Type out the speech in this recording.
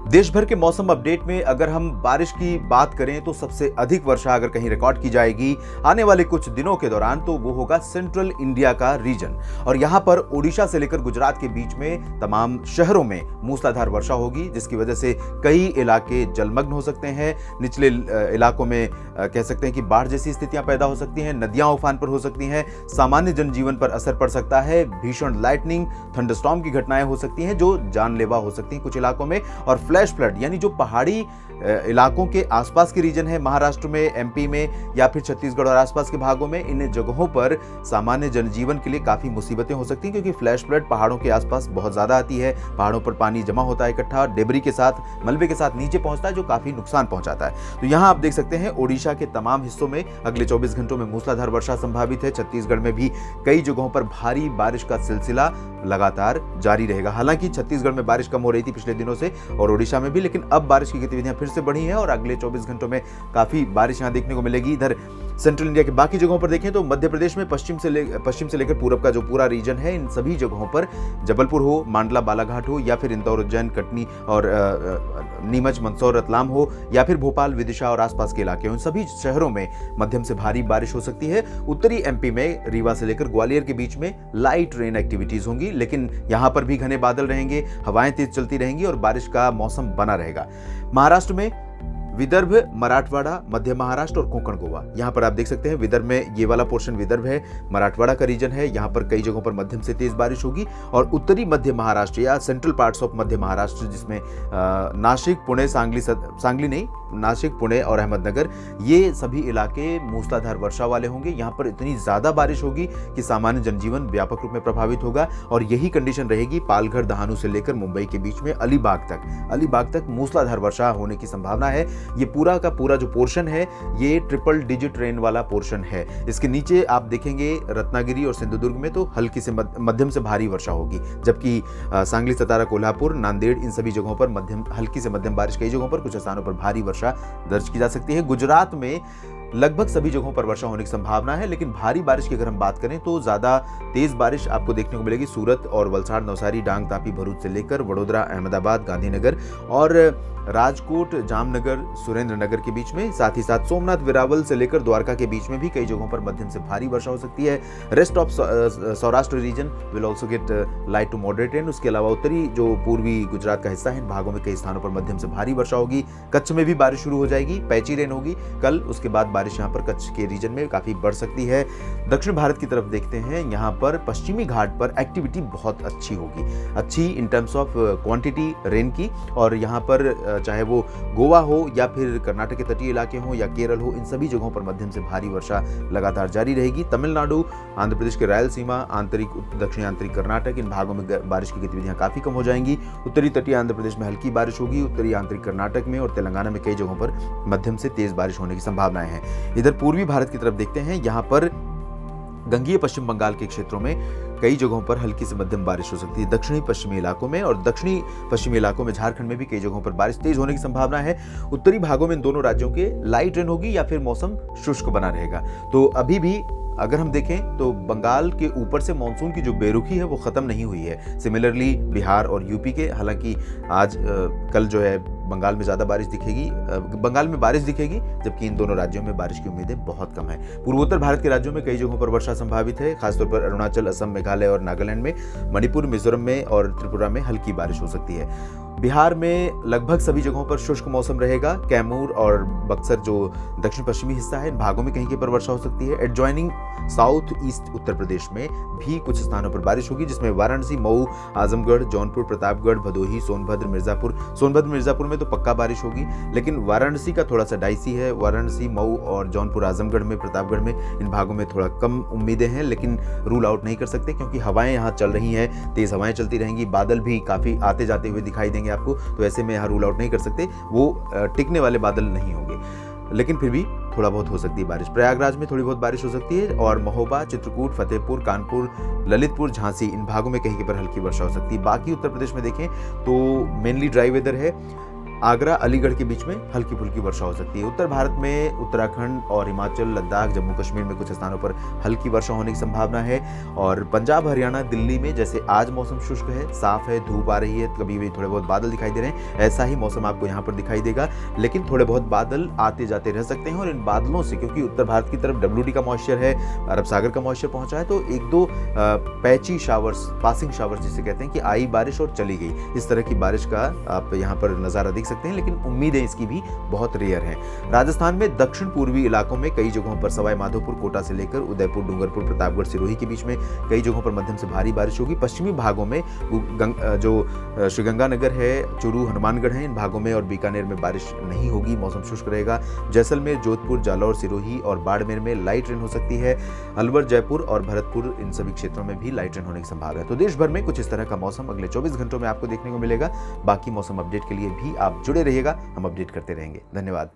देश भर के मौसम अपडेट में अगर हम बारिश की बात करें तो सबसे अधिक वर्षा अगर कहीं रिकॉर्ड की जाएगी आने वाले कुछ दिनों के दौरान तो वो होगा सेंट्रल इंडिया का रीजन। और यहां पर ओडिशा से लेकर गुजरात के बीच में तमाम शहरों में मूसलाधार वर्षा होगी, जिसकी वजह से कई इलाके जलमग्न हो सकते हैं। निचले इलाकों में कह सकते हैं कि बाढ़ जैसी स्थितियां पैदा हो सकती हैं, नदियां उफान पर हो सकती हैं, सामान्य जनजीवन पर असर पड़ सकता है, भीषण लाइटनिंग, थंडरस्टॉर्म की घटनाएं हो सकती हैं जो जानलेवा हो सकती हैं कुछ इलाकों में। और फ्लैश फ्लड यानी जो पहाड़ी इलाकों के आसपास के रीजन है, महाराष्ट्र में, एमपी में या फिर छत्तीसगढ़ और आसपास के भागों में, इन जगहों पर सामान्य जनजीवन के लिए काफी मुसीबतें हो सकती हैं, क्योंकि फ्लैश फ्लड पहाड़ों के आसपास बहुत ज्यादा आती है। पहाड़ों पर पानी जमा होता है इकट्ठा, डेबरी के साथ, मलबे के साथ नीचे पहुंचता है, जो काफी नुकसान पहुंचाता है। तो यहां आप देख सकते हैं ओडिशा के तमाम हिस्सों में अगले 24 घंटों में मूसलाधार वर्षा संभावित है। छत्तीसगढ़ में भी कई जगहों पर भारी बारिश का सिलसिला लगातार जारी रहेगा। हालांकि छत्तीसगढ़ में बारिश कम हो रही थी पिछले दिनों से और ओडिशा में भी, लेकिन अब बारिश की गतिविधियां फिर से बढ़ी हैं और अगले 24 घंटों में काफी बारिश यहां देखने को मिलेगी। इधर सेंट्रल इंडिया के बाकी जगहों पर देखें तो मध्य प्रदेश में पश्चिम से लेकर पूरब का जो पूरा रीजन है, इन सभी जगहों पर जबलपुर हो, मांडला बालाघाट हो या फिर इंदौर, उज्जैन, कटनी और नीमच, मंदसौर, रतलाम हो या फिर भोपाल, विदिशा और आसपास के इलाके, उन सभी शहरों में मध्यम से भारी बारिश हो सकती है। उत्तरी एमपी में रीवा से लेकर ग्वालियर के बीच में लाइट रेन एक्टिविटीज होंगी, लेकिन यहां पर भी घने बादल रहेंगे, हवाएं तेज चलती रहेंगी और बारिश का मौसम बना रहेगा। महाराष्ट्र में विदर्भ, मराठवाड़ा, मध्य महाराष्ट्र और कोंकण गोवा, यहां पर आप देख सकते हैं विदर्भ में ये वाला पोर्शन विदर्भ है, मराठवाड़ा का रीजन है, यहां पर कई जगहों पर मध्यम से तेज बारिश होगी। और उत्तरी मध्य महाराष्ट्र या सेंट्रल पार्ट्स ऑफ मध्य महाराष्ट्र, जिसमें नासिक, पुणे, सांगली नहीं, नासिक, पुणे और अहमदनगर, ये सभी इलाके मूसलाधार वर्षा वाले होंगे। यहाँ पर इतनी ज्यादा बारिश होगी कि सामान्य जनजीवन व्यापक रूप में प्रभावित होगा और यही कंडीशन रहेगी पालघर, दहानू से लेकर मुंबई के बीच में अलीबाग तक मूसलाधार वर्षा होने की संभावना है। ये पूरा का पूरा जो पोर्शन है ये ट्रिपल डिजिट रेन वाला पोर्शन है। इसके नीचे आप देखेंगे रत्नागिरी और सिंधुदुर्ग में तो हल्की से मध्यम से भारी वर्षा होगी, जबकि सांगली, सतारा, कोल्हापुर, नांदेड़, इन सभी जगहों पर हल्की से मध्यम बारिश, कई जगहों पर, कुछ स्थानों पर भारी वर्षा दर्ज की जा सकती है। गुजरात में लगभग सभी जगहों पर वर्षा होने की संभावना है, लेकिन भारी बारिश की अगर हम बात करें तो ज्यादा तेज बारिश आपको देखने को मिलेगी सूरत और वलसाड़, नवसारी, डांग, तापी, भरूच से लेकर वडोदरा, अहमदाबाद, गांधीनगर और राजकोट, जामनगर, सुरेंद्रनगर के बीच में। साथ ही साथ सोमनाथ, वेरावल से लेकर द्वारका के बीच में भी कई जगहों पर मध्यम से भारी वर्षा हो सकती है। Rest of Saurashtra region will also get light to moderate rain. उसके अलावा उत्तरी जो पूर्वी गुजरात का हिस्सा है, इन भागों में कई स्थानों पर मध्यम से भारी वर्षा होगी। कच्छ में भी बारिश शुरू हो जाएगी, पैची रेन होगी कल, उसके बाद बारिश यहाँ पर कच्छ के रीजन में काफी बढ़ सकती है। दक्षिण भारत की तरफ देखते हैं, यहाँ पर पश्चिमी घाट पर एक्टिविटी बहुत अच्छी होगी, अच्छी in terms of quantity rain की। और यहाँ पर चाहे वो गोवा हो या फिर कर्नाटक के तटीय इलाके हो या केरल हो, इन सभी जगहों पर मध्यम से भारी वर्षा लगातार जारी रहेगी। तमिलनाडु, आंध्र प्रदेश के रायलसीमा, आंतरिक दक्षिणी आंतरिक कर्नाटक, इन भागों में बारिश की गतिविधियां काफी कम हो जाएंगी। उत्तरी तटीय आंध्र प्रदेश में हल्की बारिश होगी, उत्तरी आंतरिक कर्नाटक में और तेलंगाना में कई जगहों पर मध्यम से तेज बारिश होने की संभावनाएं हैं। इधर पूर्वी भारत की तरफ देखते हैं, यहाँ पर गंगीय पश्चिम बंगाल के क्षेत्रों में कई जगहों पर हल्की से मध्यम बारिश हो सकती है। दक्षिणी पश्चिमी इलाकों में और दक्षिणी पश्चिमी इलाकों में झारखंड में भी कई जगहों पर बारिश तेज होने की संभावना है। उत्तरी भागों में इन दोनों राज्यों के लाइट रेन होगी या फिर मौसम शुष्क बना रहेगा। तो अभी भी अगर हम देखें तो बंगाल के ऊपर से मानसून की जो बेरुखी है वो खत्म नहीं हुई है। सिमिलरली बिहार और यूपी के, हालांकि आज कल जो है बंगाल में ज्यादा बारिश दिखेगी, बंगाल में बारिश दिखेगी, जबकि इन दोनों राज्यों में बारिश की उम्मीदें बहुत कम है। पूर्वोत्तर भारत के राज्यों में कई जगहों पर वर्षा संभावित है, खासतौर पर अरुणाचल, असम, मेघालय और नागालैंड में, मणिपुर, मिजोरम में और त्रिपुरा में हल्की बारिश हो सकती है। बिहार में लगभग सभी जगहों पर शुष्क मौसम रहेगा। कैमूर और बक्सर जो दक्षिण पश्चिमी हिस्सा है, इन भागों में कहीं पर वर्षा हो सकती है। Adjoining south east Uttar Pradesh में भी कुछ स्थानों पर बारिश होगी, जिसमें वाराणसी, मऊ, आजमगढ़, जौनपुर, प्रतापगढ़, भदोही, सोनभद्र, मिर्जापुर में तो पक्का बारिश होगी, लेकिन वाराणसी का थोड़ा सा डाइसी है। वाराणसी, मऊ और जौनपुर, आजमगढ़ में, प्रतापगढ़ में, इन भागों में थोड़ा कम उम्मीदें हैं, लेकिन रूल आउट नहीं कर सकते क्योंकि हवाएं यहाँ चल रही हैं, तेज हवाएं चलती रहेंगी, बादल भी काफी आते जाते हुए दिखाई देंगे आपको, तो ऐसे में यहाँ रूल आउट नहीं कर सकते, वो टिकने वाले बादल नहीं होंगे, लेकिन फिर भी थोड़ा बहुत हो सकती है बारिश। प्रयागराज में थोड़ी बहुत बारिश हो सकती है और महोबा, चित्रकूट, फतेहपुर, कानपुर, ललितपुर, झांसी, इन भागों में कहीं पर हल्की वर्षा हो सकती है। बाकी उत्तर प्रदेश में देखें तो मेनली ड्राई वेदर है। आगरा अलीगढ़ के बीच में हल्की फुल्की वर्षा हो सकती है। उत्तर भारत में उत्तराखंड और हिमाचल, लद्दाख, जम्मू कश्मीर में कुछ स्थानों पर हल्की वर्षा होने की संभावना है। और पंजाब, हरियाणा, दिल्ली में जैसे आज मौसम शुष्क है, साफ है, धूप आ रही है, कभी भी थोड़े बहुत बादल दिखाई दे रहे हैं, ऐसा ही मौसम आपको यहाँ पर दिखाई देगा। लेकिन थोड़े बहुत बादल आते जाते रह सकते हैं और इन बादलों से, क्योंकि उत्तर भारत की तरफ WD का मॉइस्चर है, अरब सागर का मॉइस्चर पहुंचा है, तो एक दो पैची शावर्स, पासिंग शावर्स जिसे कहते हैं कि आई बारिश और चली गई, इस तरह की बारिश का आप यहाँ पर नज़ारा देख सकते हैं। लेकिन उम्मीदें इसकी भी बहुत रेयर हैं। राजस्थान में दक्षिण पूर्वी इलाकों में कई जगहों पर सवाई माधोपुर, कोटा से लेकर उदयपुर, डूंगरपुर, प्रतापगढ़, सिरोही के बीच में कई जगहों पर मध्यम से भारी बारिश होगी। पश्चिमी भागों में जो श्रीगंगानगर है, चूरू, हनुमानगढ़ है, इन भागों में और बीकानेर में बारिश नहीं होगी, मौसम शुष्क रहेगा। जैसलमेर, जोधपुर, जालौर, सिरोही और बाड़मेर में लाइट रेन हो सकती है। अलवर, जयपुर और भरतपुर, इन सभी क्षेत्रों में भी लाइट रेन होने की संभावना है। तो देश भर में कुछ इस तरह का मौसम अगले 24 घंटों में आपको देखने को मिलेगा। बाकी मौसम अपडेट के लिए भी आप जुड़े रहिएगा, हम अपडेट करते रहेंगे। धन्यवाद।